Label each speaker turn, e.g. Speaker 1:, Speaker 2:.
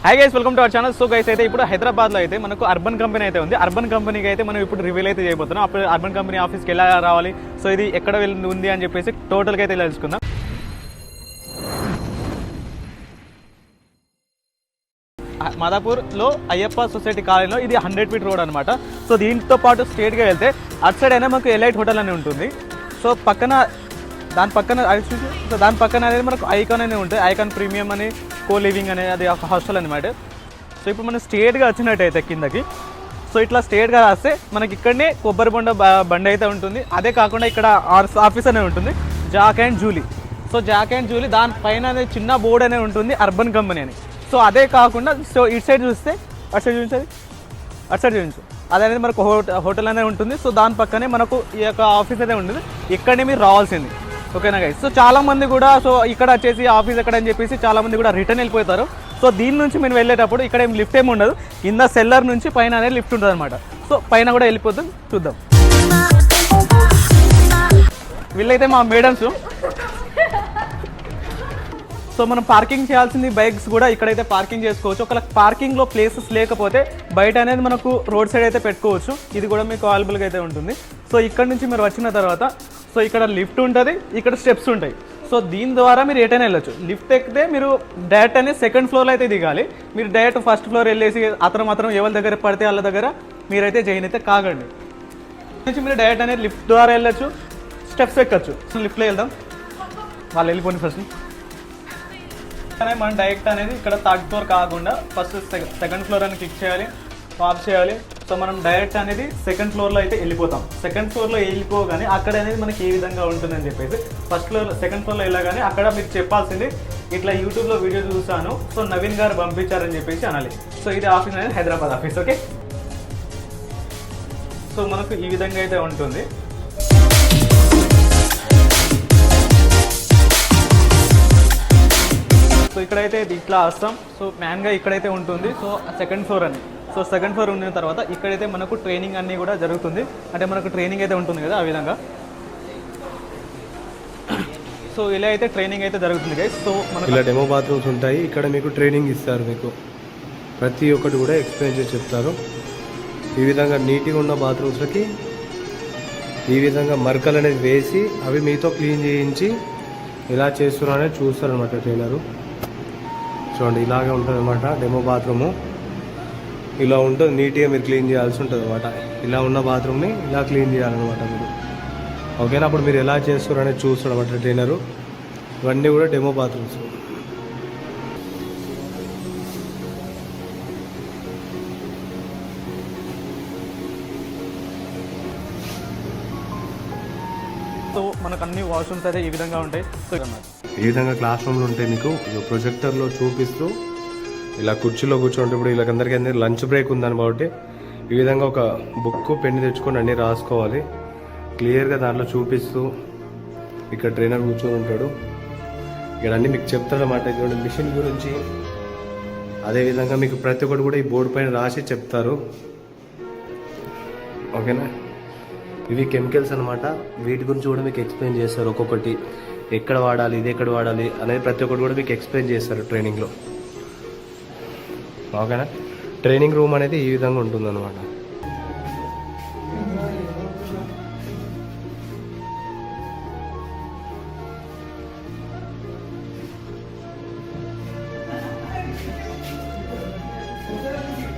Speaker 1: Hi guys, welcome to our channel. So guys అయితే ఇప్పుడు హైదరాబాద్లో అయితే మనకు అర్బన్ కంపెనీ అయితే ఉంది. అర్బన్ కంపెనీకి అయితే మనం ఇప్పుడు రివీల్ అయితే చేయబోతున్నాం. అప్పుడు అర్బన్ కంపెనీ ఆఫీస్కి ఎలా రావాలి, సో ఇది ఎక్కడ ఉంది అని చెప్పేసి టోటల్గా అయితే తెలుసుకుందాం. మాదాపూర్లో అయ్యప్ప సొసైటీ కాలనీలో ఇది 100 ఫీట్ రోడ్ అనమాట. సో దీంతో పాటు స్ట్రేట్గా వెళ్తే అటు సైడ్ అయినా మనకు ఎలైట్ హోటల్ అని ఉంటుంది. సో దాని పక్కన అనేది మనకు ఐకాన్ అనేది ఉంటుంది. ఐకాన్ ప్రీమియం అని, కో లివింగ్ అనేది అది ఒక హాస్టల్ అనమాట. సో ఇప్పుడు మనం స్ట్రేట్గా వచ్చినట్టయితే కిందకి, సో ఇట్లా స్ట్రేట్గా రాస్తే మనకి ఇక్కడనే కొబ్బరి బండి అయితే ఉంటుంది. అదే కాకుండా ఇక్కడ ఆఫీస్ అనేది ఉంటుంది, Jack and Julie. So Jack and Julie దానిపైన అనేది చిన్న బోర్డు అనేది ఉంటుంది, అర్బన్ కంపెనీ అని. సో అదే కాకుండా సో ఇటు సైడ్ చూస్తే అటు సైడ్ చూపించు అదే అనేది మనకు హోటల్ అనేది ఉంటుంది. సో దాని పక్కనే మనకు ఈ యొక్క ఆఫీస్ అయితే ఉంటుంది. ఇక్కడనే మీరు రావాల్సింది, ఓకేనా గైస్. సో చాలామంది కూడా సో ఇక్కడ వచ్చేసి ఆఫీస్ ఎక్కడ అని చెప్పేసి చాలామంది కూడా రిటర్న్ వెళ్ళిపోతారు. సో దీని నుంచి మేము వెళ్ళేటప్పుడు ఇక్కడ ఏం లిఫ్ట్ ఏమి ఉండదు, కింద సెల్లర్ నుంచి పైన అనేది లిఫ్ట్ ఉంటుంది అనమాట. సో పైన కూడా వెళ్ళిపోతాం, చూద్దాం. వీళ్ళైతే మా మేడమ్స్. సో మనం పార్కింగ్ చేయాల్సింది బైక్స్ కూడా ఇక్కడైతే పార్కింగ్ చేసుకోవచ్చు. ఒకవేళ పార్కింగ్లో ప్లేసెస్ లేకపోతే బయట అనేది మనకు రోడ్ సైడ్ అయితే పెట్టుకోవచ్చు. ఇది కూడా మీకు అవైలబుల్గా అయితే ఉంటుంది. సో ఇక్కడ నుంచి మీరు వచ్చిన తర్వాత సో ఇక్కడ లిఫ్ట్ ఉంటుంది, ఇక్కడ స్టెప్స్ ఉంటాయి. సో దీని ద్వారా మీరు ఎటైనా వెళ్ళొచ్చు. లిఫ్ట్ ఎక్కితే మీరు డైరెక్ట్ అనేది సెకండ్ ఫ్లోర్లో అయితే దిగాలి. మీరు డైరెక్ట్ ఫస్ట్ ఫ్లోర్ వెళ్ళేసి మాత్రం ఎవరి దగ్గర పడితే వాళ్ళ దగ్గర మీరైతే జైన్ అయితే కాగండి. నుంచి మీరు డైరెక్ట్ అనేది లిఫ్ట్ ద్వారా వెళ్ళొచ్చు, స్టెప్స్ ఎక్కచ్చు. సో లిఫ్ట్లో వెళ్దాం, వాళ్ళు వెళ్ళిపోయింది ఫస్ట్. మనం డైరెక్ట్ అనేది ఇక్కడ థర్డ్ ఫ్లోర్ కాకుండా ఫస్ట్ సెకండ్ ఫ్లోర్ అని క్లిక్ చేయాలి, ఆఫ్ చేయాలి. సో మనం డైరెక్ట్ అనేది సెకండ్ ఫ్లోర్లో అయితే వెళ్ళిపోతాం. సెకండ్ ఫ్లోర్లో వెళ్ళిపోగానే అక్కడ అనేది మనకి ఏ విధంగా ఉంటుందని చెప్పేసి సెకండ్ ఫ్లోర్లో వెళ్ళగానే అక్కడ మీరు చెప్పాల్సింది ఇట్లా యూట్యూబ్లో వీడియో చూసాను, సో నవీన్ గారు పంపించారని చెప్పేసి అనాలి. సో ఇది ఆఫీస్ అనేది హైదరాబాద్ ఆఫీస్, ఓకే. సో మనకు ఈ విధంగా అయితే ఉంటుంది. సో ఇక్కడైతే ఇట్లా వస్తాం. సో మ్యాన్గా ఇక్కడైతే ఉంటుంది. సో సెకండ్ ఫ్లోర్ అని. సో సెకండ్ ఫ్లోర్ ఉన్న తర్వాత ఇక్కడైతే మనకు ట్రైనింగ్ అన్నీ కూడా జరుగుతుంది. అంటే మనకు ట్రైనింగ్ అయితే ఉంటుంది కదా, ఆ విధంగా. సో ఇలా అయితే ట్రైనింగ్ అయితే జరుగుతుంది గైస్. సో మనకి
Speaker 2: ఇలా డెమో బాత్రూమ్స్ ఉంటాయి. ఇక్కడ మీకు ట్రైనింగ్ ఇస్తారు. మీకు ప్రతి ఒక్కటి కూడా ఎక్స్ప్లెయిన్ చేసి చెప్తారు. ఈ విధంగా నీట్గా ఉన్న బాత్రూమ్స్కి ఈ విధంగా మరకలు అనేది వేసి అవి మీతో క్లీన్ చేయించి ఎలా చేస్తున్నారు అనేది చూస్తారనమాట ట్రైనరు. చూడండి, ఇలాగే ఉంటుంది అనమాట డెమో బాత్రూము. ఇలా ఉంటుంది, నీట్గా మీరు క్లీన్ చేయాల్సి ఉంటుంది అనమాట. ఇలా ఉన్న బాత్రూమ్ని ఇలా క్లీన్ చేయాలన్నమాట మీరు, ఓకేనా. అప్పుడు మీరు ఎలా చేస్తారు అనేది చూస్తాడు అనమాట ట్రైనరు. ఇవన్నీ కూడా డెమో బాత్రూమ్స్.
Speaker 1: సో మనకు అన్ని వాష్రూమ్స్ అయితే ఈ విధంగా ఉంటాయి. సో
Speaker 2: ఈ విధంగా క్లాస్ రూమ్లు ఉంటాయి. మీకు ప్రొజెక్టర్లో చూపిస్తూ ఇలా కుర్చీలో కూర్చోంటే ఇప్పుడు వీళ్ళకందరికీ లంచ్ బ్రేక్ ఉందని కాబట్టి ఈ విధంగా ఒక బుక్ పెన్ను తెచ్చుకొని అన్నీ రాసుకోవాలి. క్లియర్గా దాంట్లో చూపిస్తూ ఇక్కడ ట్రైనర్ కూర్చొని ఉంటాడు. ఇక్కడ అన్నీ మీకు చెప్తాడు అన్నమాట. ఇక్కడ మిషన్ గురించి అదేవిధంగా మీకు ప్రతి ఒక్కటి కూడా ఈ బోర్డు పైన రాసి చెప్తారు, ఓకేనా. ఇవి కెమికల్స్ అనమాట. వీటి గురించి కూడా మీకు ఎక్స్ప్లెయిన్ చేస్తారు. ఒక్కొక్కటి ఎక్కడ వాడాలి, ఇది ఎక్కడ వాడాలి అనేది ప్రతి ఒక్కటి కూడా మీకు ఎక్స్ప్లెయిన్ చేస్తారు ట్రైనింగ్లో, ఓకేనా. ట్రైనింగ్ రూమ్ అనేది ఈ విధంగా ఉంటుందన్నమాట.